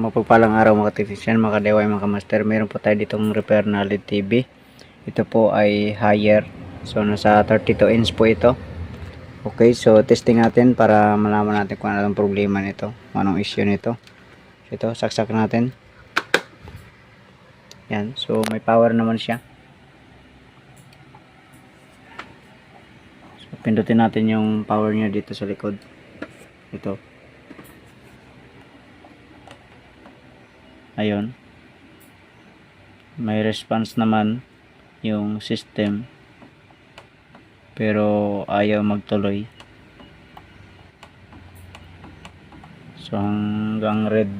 mapagpalang araw mga technician, mga kadeway, mga master. Meron po tayo ditong repair na LED TV. Ito po ay higher. So nasa 32 inch po ito. Okay, so testing natin para malaman natin kung anong problema nito, kung anong issue nito. Ito, saksak natin. Yan, so may power naman siya. So pindutin natin yung power niya dito sa likod. Ito. Ayun. May response naman yung system. Pero ayaw magtuloy. So hanggang red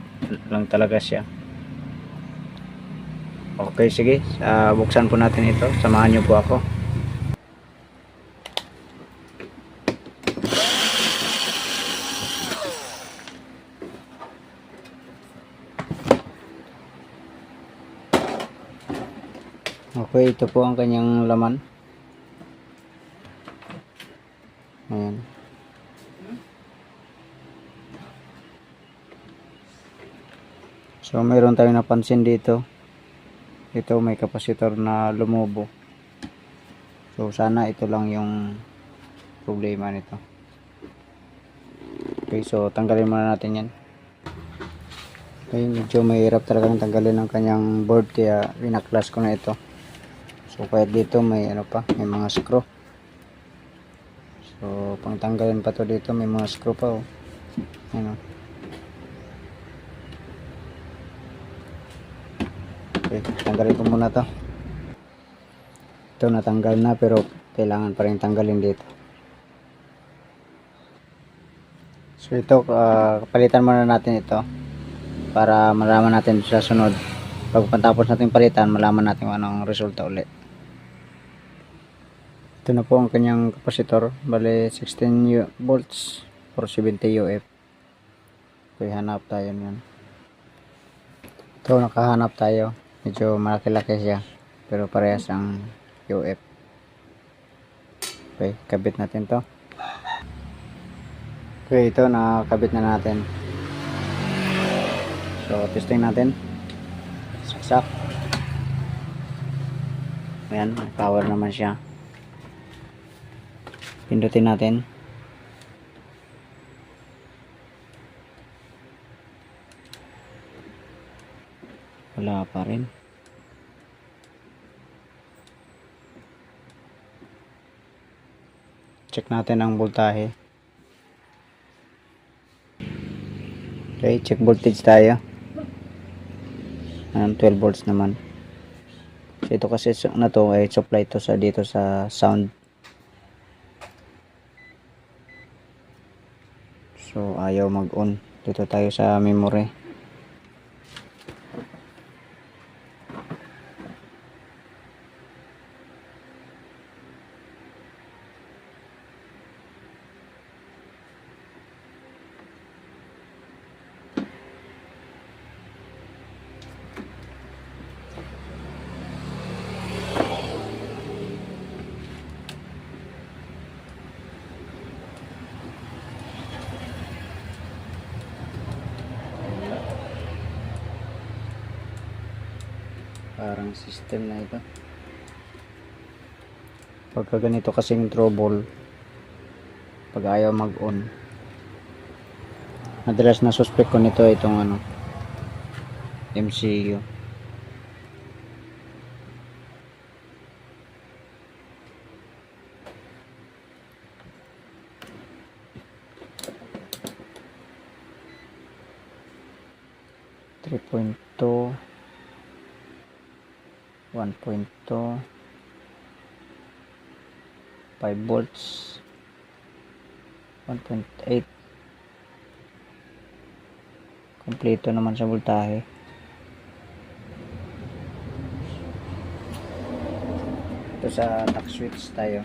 lang talaga siya. Okay, sige. Buksan po natin ito. Samahan niyo po ako. Okay, ito po ang kanyang laman. Ayan. So, mayroon tayong napansin dito. Ito, may kapasitor na lumubo. So, sana ito lang yung problema nito. Okay, so tanggalin muna natin yan. Okay, medyo mahirap talagang tanggalin ang kanyang board, kaya pinaklas ko na ito. So kahit dito may ano pa, may mga screw. So pang tanggalin pa to dito, may mga screw pa oh. Ano. Okay, tanggalin ko muna to. Ito natanggal na, pero kailangan pa rin tanggalin dito. So ito, palitan muna natin ito para malaman natin sa sunod. Pag pagkatapos natin palitan, malaman natin kung anong resulta ulit. Ito na po ang kanyang kapasitor, bale 16 volts or 70 UF. Okay, hanap tayo niyan. Ito, nakahanap tayo. Medyo malaki-laki siya, pero parehas ang UF. Okay, kabit natin to. Okay, ito nakakabit na natin. So, testing natin. Saksak. Ayan, power naman siya. Pindutin natin. Wala pa rin. Check natin ang voltahe. Okay, check voltage tayo. 12 volts naman. So, ito kasi na to ay supply to sa dito sa sound. So ayaw mag-on. Dito tayo sa memory. Parang system na ito. Pagka ganito kasing trouble, pag ayaw mag-on, madalas na suspect ko nito itong ano, MCU. .2 1.2 5 volts 1.8 kompleto naman sa voltahe. Ito sa knock switch tayo.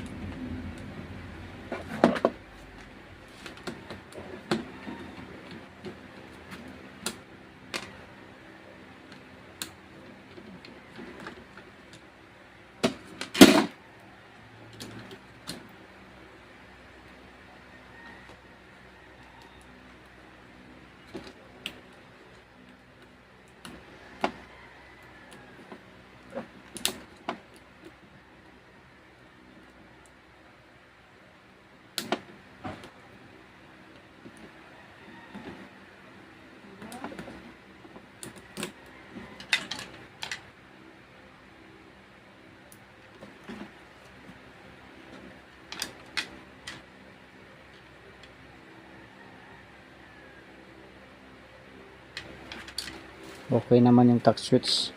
Okay naman yung touch switch.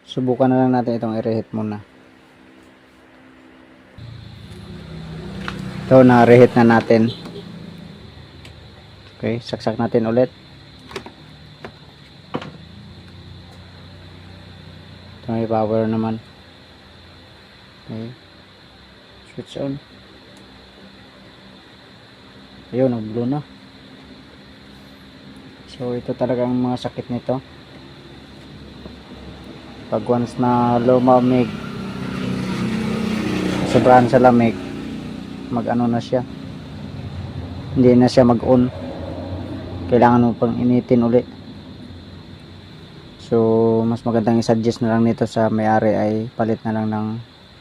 Subukan na lang natin itong i-reheat muna. Ito, na-reheat na natin. Okay, saksak natin ulit. Ito may power naman. Okay. Switch on. Ayun, nag-blow na. So, ito talagang mga sakit nito. Pag once na lumamig, sobrahan sa lamig, mag-ano na siya. Hindi na siya mag-on. Kailangan mo pang initin uli. So, mas magandang i-suggest na lang nito sa may-ari ay palit na lang ng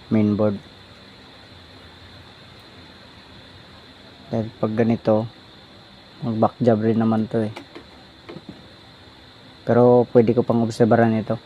mainboard. Dahil pag ganito, mag-back job rin naman to eh. Pero pwede ko pang obserbaran ito.